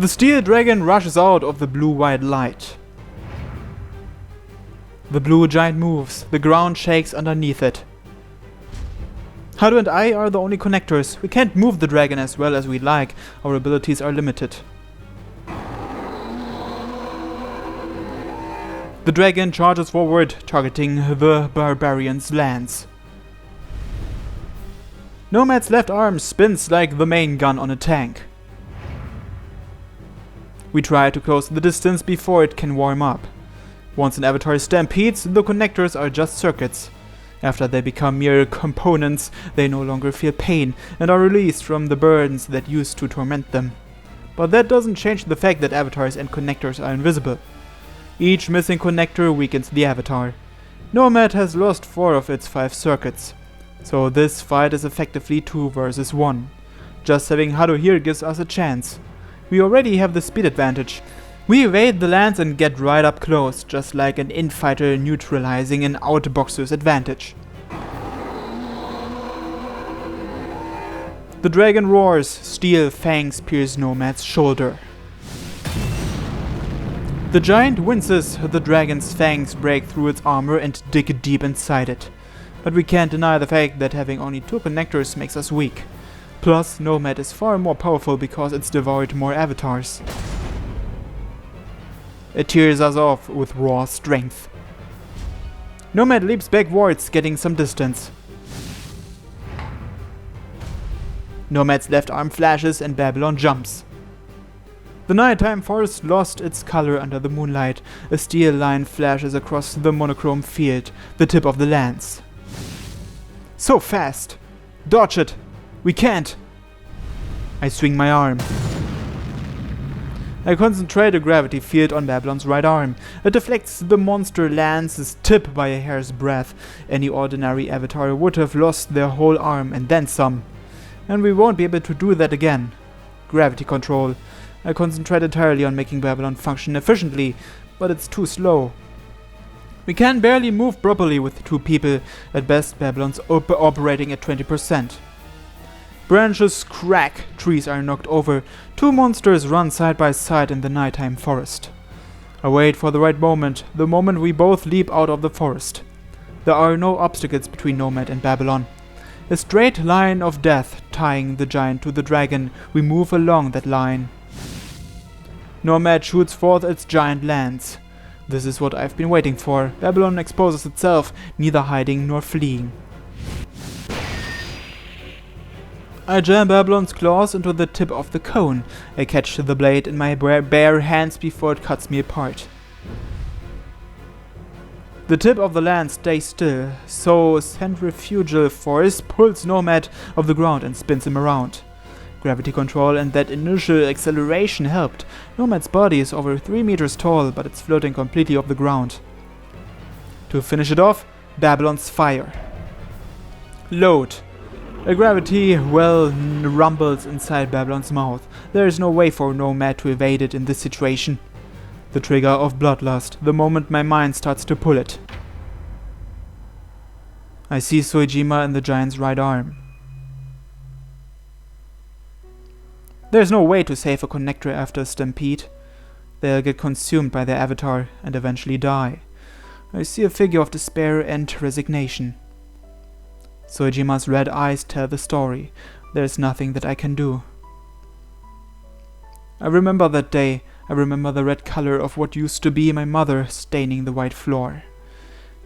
The steel dragon rushes out of the blue-white light. The blue giant moves, the ground shakes underneath it. Haru and I are the only connectors. We can't move the dragon as well as we'd like, our abilities are limited. The dragon charges forward, targeting the barbarian's lance. Nomad's left arm spins like the main gun on a tank. We try to close the distance before it can warm up. Once an avatar stampedes, the connectors are just circuits. After they become mere components, they no longer feel pain and are released from the burdens that used to torment them. But that doesn't change the fact that avatars and connectors are invisible. Each missing connector weakens the avatar. Nomad has lost 4 of its 5 circuits. So this fight is effectively 2 versus 1. Just having Haru here gives us a chance. We already have the speed advantage. We evade the lance and get right up close, just like an infighter neutralizing an outboxer's advantage. The dragon roars, steel fangs pierce Nomad's shoulder. The giant winces, the dragon's fangs break through its armor and dig deep inside it. But we can't deny the fact that having only 2 connectors makes us weak. Plus, Nomad is far more powerful because it's devoured more avatars. It tears us off with raw strength. Nomad leaps backwards, getting some distance. Nomad's left arm flashes and Babylon jumps. The nighttime forest lost its color under the moonlight. A steel line flashes across the monochrome field, the tip of the lance. So fast! Dodge it! We can't! I swing my arm. I concentrate a gravity field on Babylon's right arm. It deflects the monster lance's tip by a hair's breadth. Any ordinary avatar would have lost their whole arm and then some. And we won't be able to do that again. Gravity control. I concentrate entirely on making Babylon function efficiently, but it's too slow. We can barely move properly with 2 people. At best, Babylon's operating at 20%. Branches crack, trees are knocked over, 2 monsters run side by side in the nighttime forest. I wait for the right moment, the moment we both leap out of the forest. There are no obstacles between Nomad and Babylon. A straight line of death tying the giant to the dragon, we move along that line. Nomad shoots forth its giant lance. This is what I've been waiting for. Babylon exposes itself, neither hiding nor fleeing. I jam Babylon's claws into the tip of the cone. I catch the blade in my bare hands before it cuts me apart. The tip of the lance stays still, so centrifugal force pulls Nomad off the ground and spins him around. Gravity control and that initial acceleration helped. Nomad's body is over 3 meters tall, but it's floating completely off the ground. To finish it off, Babylon's fire. Load. A gravity well rumbles inside Babylon's mouth. There is no way for Nomad to evade it in this situation. The trigger of bloodlust, the moment my mind starts to pull it. I see Soejima in the giant's right arm. There's no way to save a connector after a stampede. They'll get consumed by their avatar and eventually die. I see a figure of despair and resignation. Soejima's red eyes tell the story. There's nothing that I can do. I remember that day. I remember the red color of what used to be my mother staining the white floor.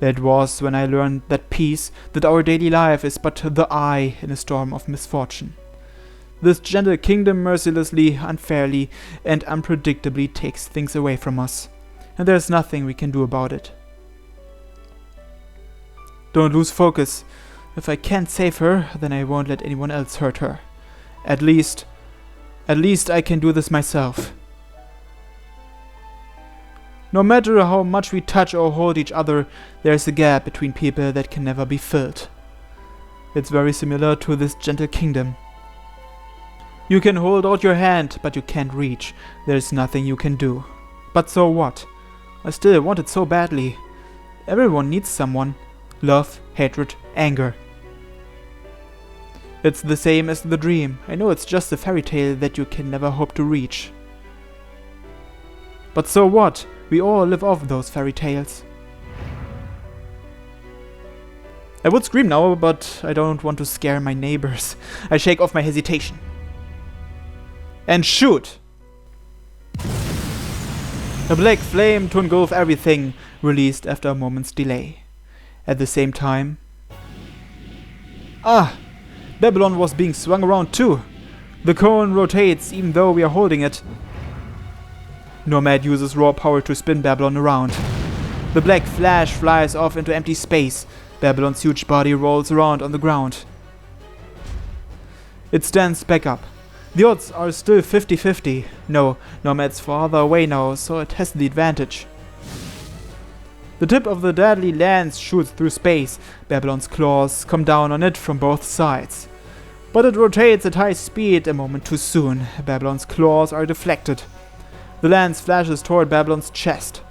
That was when I learned that peace, that our daily life is but the eye in a storm of misfortune. This gentle kingdom mercilessly, unfairly, and unpredictably takes things away from us, and there's nothing we can do about it. Don't lose focus. If I can't save her, then I won't let anyone else hurt her. At least I can do this myself. No matter how much we touch or hold each other, there's a gap between people that can never be filled. It's very similar to this gentle kingdom. You can hold out your hand, but you can't reach. There's nothing you can do. But so what? I still want it so badly. Everyone needs someone. Love, hatred, anger. It's the same as the dream. I know it's just a fairy tale that you can never hope to reach. But so what? We all live off those fairy tales. I would scream now, but I don't want to scare my neighbors. I shake off my hesitation. And shoot! A black flame to engulf everything, released after a moment's delay. At the same time... Ah! Babylon was being swung around too. The cone rotates even though we are holding it. Nomad uses raw power to spin Babylon around. The black flash flies off into empty space. Babylon's huge body rolls around on the ground. It stands back up. The odds are still 50-50. No, Nomad's farther away now, so it has the advantage. The tip of the deadly lance shoots through space. Babylon's claws come down on it from both sides. But it rotates at high speed a moment too soon. Babylon's claws are deflected. The lance flashes toward Babylon's chest.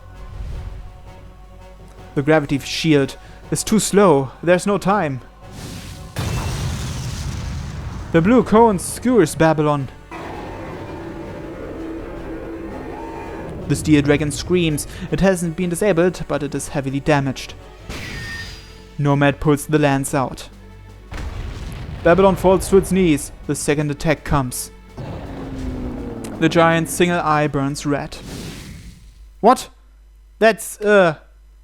The gravity shield is too slow. There's no time. The blue cone skewers Babylon. The steel dragon screams. It hasn't been disabled, but it is heavily damaged. Nomad pulls the lance out. Babylon falls to its knees. The second attack comes. The giant's single eye burns red. What? That's,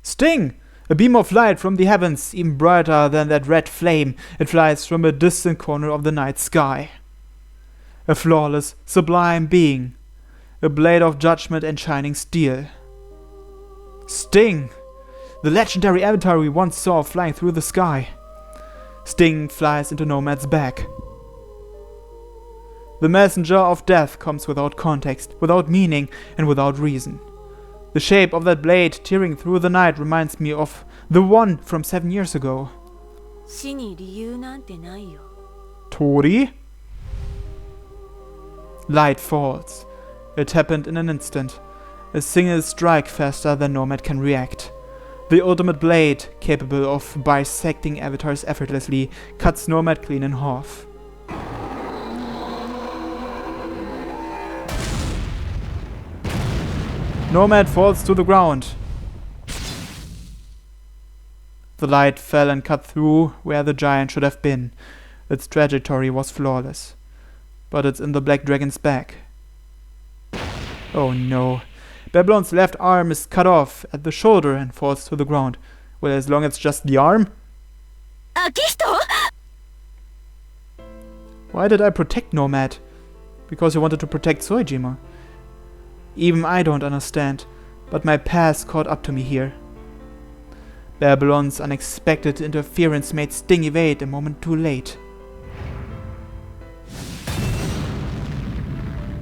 Sting! A beam of light from the heavens, even brighter than that red flame. It flies from a distant corner of the night sky. A flawless, sublime being. A blade of judgment and shining steel. Sting! The legendary avatar we once saw flying through the sky. Sting flies into Nomad's back. The messenger of death comes without context, without meaning, and without reason. The shape of that blade tearing through the night reminds me of the one from 7 years ago. Tori? Light falls. It happened in an instant. A single strike faster than Nomad can react. The ultimate blade, capable of bisecting avatars effortlessly, cuts Nomad clean in half. Nomad falls to the ground. The light fell and cut through where the giant should have been. Its trajectory was flawless. But it's in the black dragon's back. Oh no. Babylon's left arm is cut off at the shoulder and falls to the ground. Well, as long as it's just the arm? Why did I protect Nomad? Because I wanted to protect Soejima. Even I don't understand, but my past caught up to me here. Babylon's unexpected interference made Sting evade a moment too late.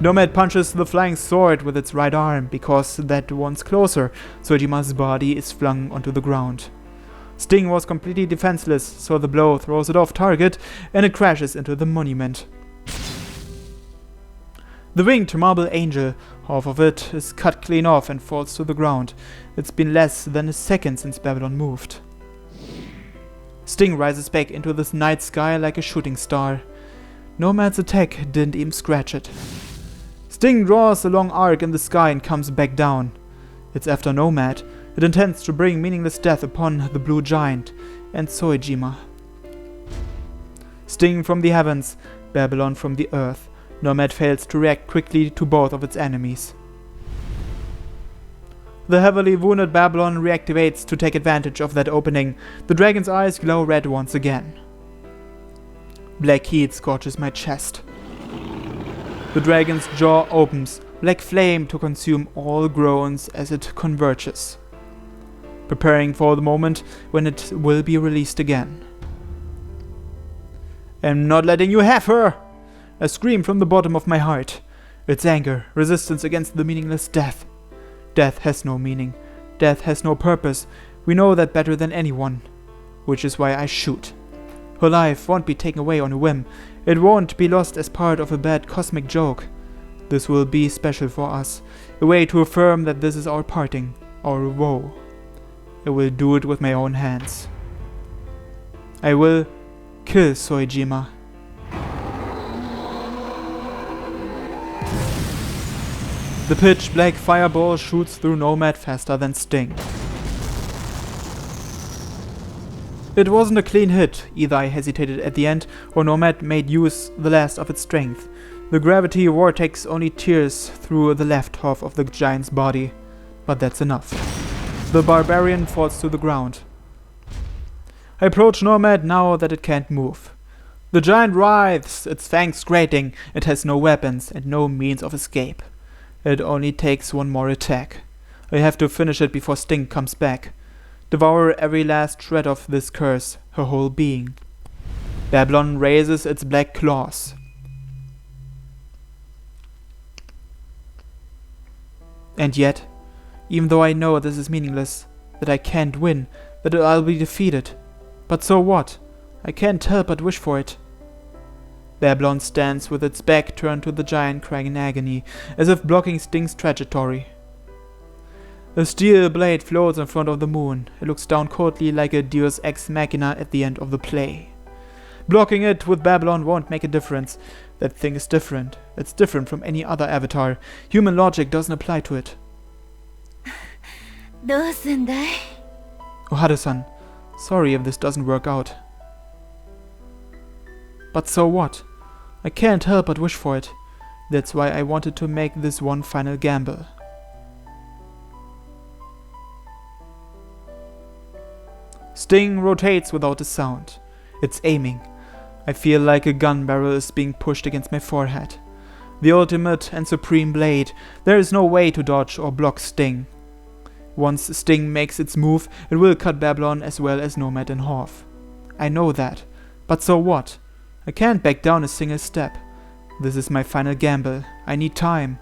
Nomad punches the flying sword with its right arm, because that one's closer. Soejima's body is flung onto the ground. Sting was completely defenseless, so the blow throws it off target and it crashes into the monument. The winged marble angel, half of it, is cut clean off and falls to the ground. It's been less than a second since Babylon moved. Sting rises back into the night sky like a shooting star. Nomad's attack didn't even scratch it. Sting draws a long arc in the sky and comes back down. It's after Nomad. It intends to bring meaningless death upon the blue giant and Soejima. Sting from the heavens, Babylon from the earth. Nomad fails to react quickly to both of its enemies. The heavily wounded Babylon reactivates to take advantage of that opening. The dragon's eyes glow red once again. Black heat scorches my chest. The dragon's jaw opens, black flame to consume all groans as it converges, preparing for the moment when it will be released again. I'm not letting you have her! A scream from the bottom of my heart. It's anger, resistance against the meaningless death. Death has no meaning. Death has no purpose. We know that better than anyone. Which is why I shoot. Her life won't be taken away on a whim. It won't be lost as part of a bad cosmic joke. This will be special for us. A way to affirm that this is our parting, our woe. I will do it with my own hands. I will kill Soejima. The pitch-black fireball shoots through Nomad faster than Sting. It wasn't a clean hit, either I hesitated at the end or Nomad made use the last of its strength. The gravity vortex only tears through the left half of the giant's body, but that's enough. The barbarian falls to the ground. I approach Nomad now that it can't move. The giant writhes, its fangs grating. It has no weapons and no means of escape. It only takes one more attack. I have to finish it before Sting comes back. Devour every last shred of this curse, her whole being. Babylon raises its black claws. And yet, even though I know this is meaningless, that I can't win, that I'll be defeated, but so what? I can't help but wish for it. Babylon stands with its back turned to the giant, crying in agony, as if blocking Sting's trajectory. A steel blade floats in front of the moon. It looks down coldly like a deus ex machina at the end of the play. Blocking it with Babylon won't make a difference. That thing is different. It's different from any other avatar. Human logic doesn't apply to it. Ohado-san, sorry if this doesn't work out. But so what? I can't help but wish for it. That's why I wanted to make this one final gamble. Sting rotates without a sound. It's aiming. I feel like a gun barrel is being pushed against my forehead. The ultimate and supreme blade. There is no way to dodge or block Sting. Once Sting makes its move, it will cut Babylon as well as Nomad in half. I know that. But so what? I can't back down a single step. This is my final gamble. I need time.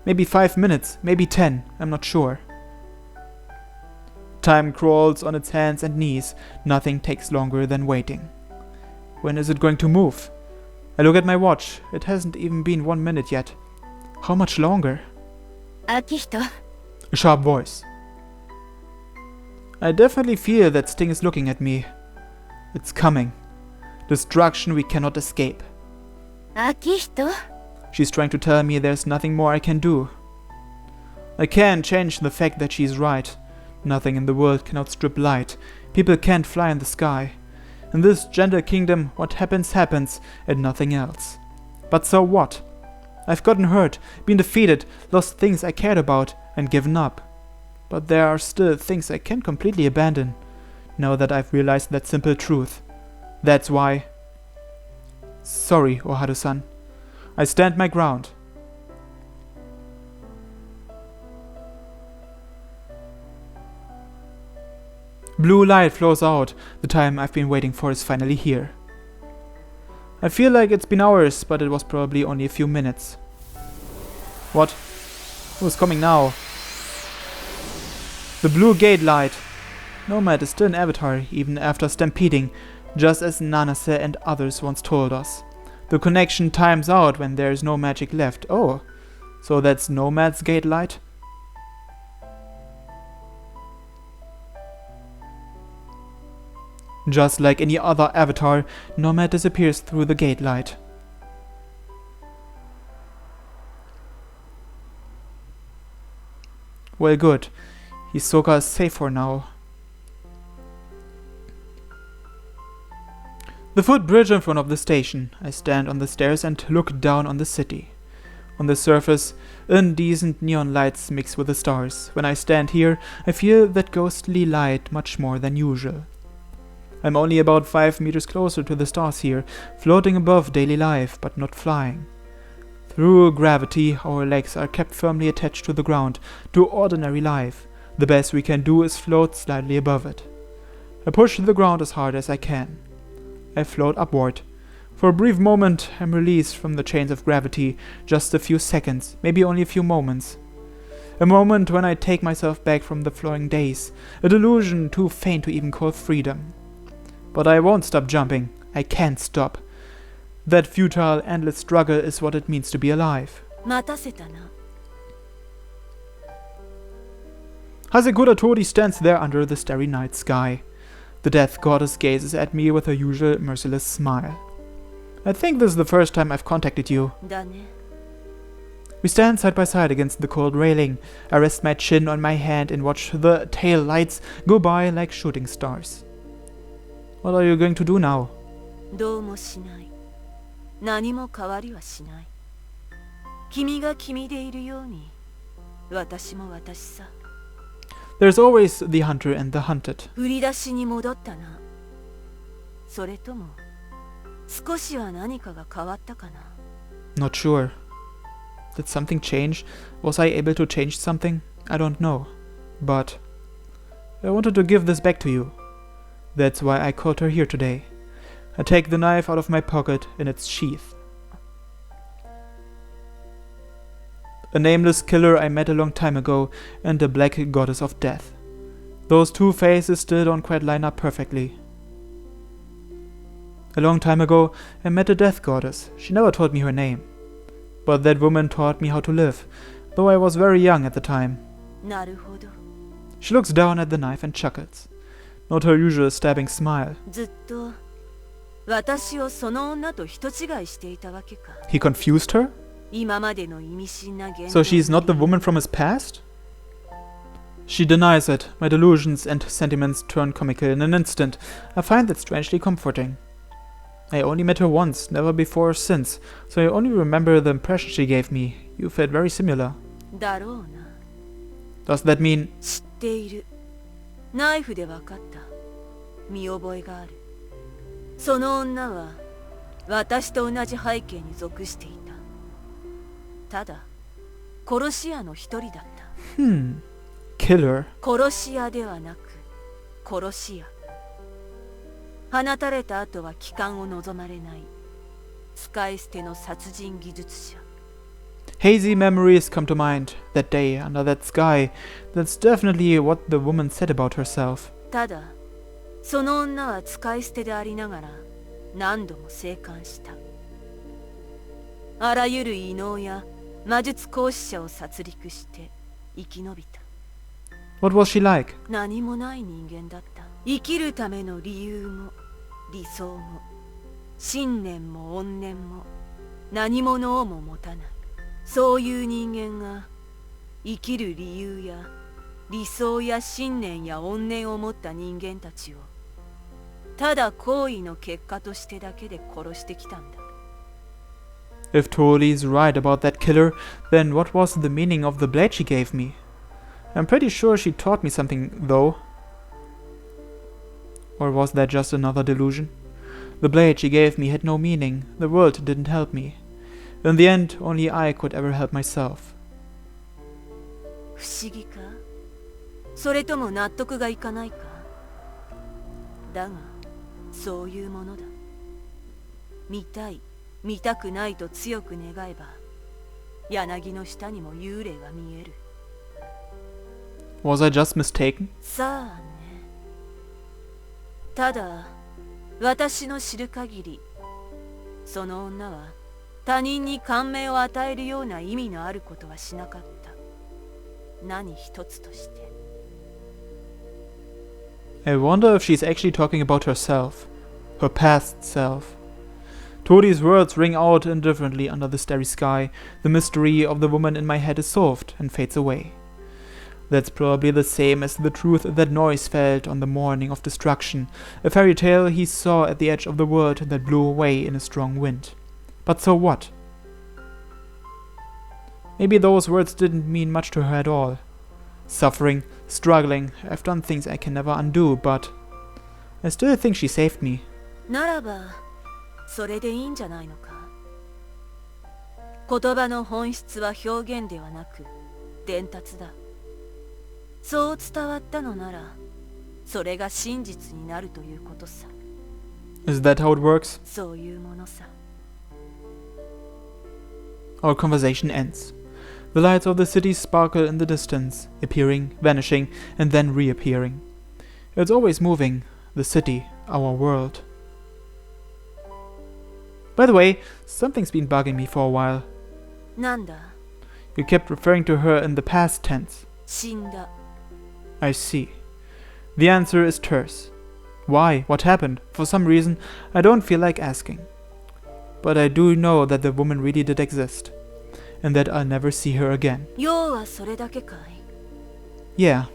Maybe 5 minutes, maybe 10, I'm not sure. Time crawls on its hands and knees. Nothing takes longer than waiting. When is it going to move? I look at my watch. It hasn't even been 1 minute yet. How much longer? Akihito. A sharp voice. I definitely feel that Sting is looking at me. It's coming. Destruction we cannot escape. Akihito. She's trying to tell me there's nothing more I can do. I can't change the fact that she's right. Nothing in the world can outstrip light. People can't fly in the sky. In this gentle kingdom, what happens happens, and nothing else. But so what? I've gotten hurt, been defeated, lost things I cared about, and given up. But there are still things I can't completely abandon, now that I've realized that simple truth. That's why... Sorry, Ohado-san. I stand my ground. Blue light flows out. The time I've been waiting for is finally here. I feel like it's been hours, but it was probably only a few minutes. What? Who's coming now? The blue gate light. Nomad is still an avatar, even after stampeding, just as Nanase and others once told us. The connection times out when there is no magic left. Oh, so that's Nomad's gate light? Just like any other avatar, Nomad disappears through the gate light. Well, good. Hisoka is safe for now. The footbridge in front of the station. I stand on the stairs and look down on the city. On the surface, indecent neon lights mix with the stars. When I stand here, I feel that ghostly light much more than usual. I'm only about 5 meters closer to the stars here, floating above daily life, but not flying. Through gravity, our legs are kept firmly attached to the ground, to ordinary life. The best we can do is float slightly above it. I push the ground as hard as I can. I float upward. For a brief moment, I'm released from the chains of gravity, just a few seconds, maybe only a few moments. A moment when I take myself back from the flowing days, a delusion too faint to even call freedom. But I won't stop jumping. I can't stop. That futile, endless struggle is what it means to be alive. Hasekura Tori stands there under the starry night sky. The death goddess gazes at me with her usual merciless smile. I think this is the first time I've contacted you. We stand side by side against the cold railing. I rest my chin on my hand and watch the tail lights go by like shooting stars. What are you going to do now? どうもしない。何も変わりはしない。君が君でいるように、私も私さ。There's always the hunter and the hunted. 振り出しに戻ったな。それとも、少しは何かが変わったかな。Not sure. Did something change? Was I able to change something? I don't know. But I wanted to give this back to you. That's why I called her here today. I take the knife out of my pocket in its sheath. A nameless killer I met a long time ago, and a black goddess of death. Those two faces still don't quite line up perfectly. A long time ago, I met a death goddess. She never told me her name. But that woman taught me how to live, though I was very young at the time. なるほど。 She looks down at the knife and chuckles. Not her usual stabbing smile. ずっと私をその女と人違いしていたわけか。 He confused her? 今までの意味深な言動。 So she's not the woman from his past? She denies it. My delusions and sentiments turn comical in an instant. I find that strangely comforting. I only met her once, never before or since, so I only remember the impression she gave me. You felt very similar. だろうな。 Does that mean... 知っている。ナイフで分かった。見覚えがある。その女は私と同じ背景に属していた。ただ、殺し屋の一人だった。Killer. 殺し屋ではなく、殺し屋。放たれた後は帰還を望まれない。使い捨ての殺人技術者。Hazy memories come to mind. That day, under that sky. That's definitely what the woman said about herself. ただ、その女は使い捨てでありながら何度も生還した。あらゆる異能や魔術講師者を殺戮して生き延びた。What was she like? 何もない人間だった。生きるための理由も理想も信念も怨念も何者をも持たない。そういう人間が生きる理由や理想や信念や怨念を持った人間たちをただ行為の結果としてだけで殺してきたんだ。If Toli's right about that killer, then what was the meaning of the blade she gave me? I'm pretty sure she taught me something, though. Or was that just another delusion? The blade she gave me had no meaning. The world didn't help me. In the end, only I could ever help myself. 不思議か？それとも納得がいかないか？だが、そういうものだ。見たい、見たくないと強く願えば、柳の下にも幽霊が見える。Was I just mistaken? さあね。ただ、私の知る限り、その女は他人に感銘を与えるような意味のあることはしなかった。何一つとして。I wonder if she's actually talking about herself. Her past self. Todi's words ring out indifferently under the starry sky. The mystery of the woman in my head is solved and fades away. That's probably the same as the truth that Noise felt on the morning of destruction, a fairy tale he saw at the edge of the world that blew away in a strong wind. But so what? Maybe those words didn't mean much to her at all. Suffering, struggling, I've done things I can never undo, but I still think she saved me. ならば、それでいいんじゃないのか。言葉の本質は表現ではなく、伝達だ。そう伝わったのなら、それが真実になるということさ。Is that how it works? そういうものさ。Our conversation ends. The lights of the city sparkle in the distance, appearing, vanishing, and then reappearing. It's always moving, the city, our world. By the way, something's been bugging me for a while. なんだ？ You kept referring to her in the past tense. 死んだ。I see. The answer is terse. Why? What happened? For some reason, I don't feel like asking. But I do know that the woman really did exist. and that I'll never see her again. 要はそれだけかい Yeah.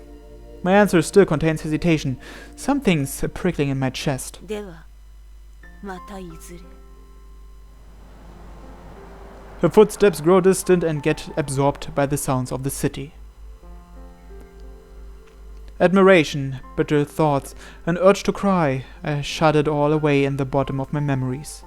My answer still contains hesitation. Something's prickling in my chest. ではまたいずれ Her footsteps grow distant and get absorbed by the sounds of the city. Admiration, bitter thoughts, an urge to cry, I shut it all away in the bottom of my memories.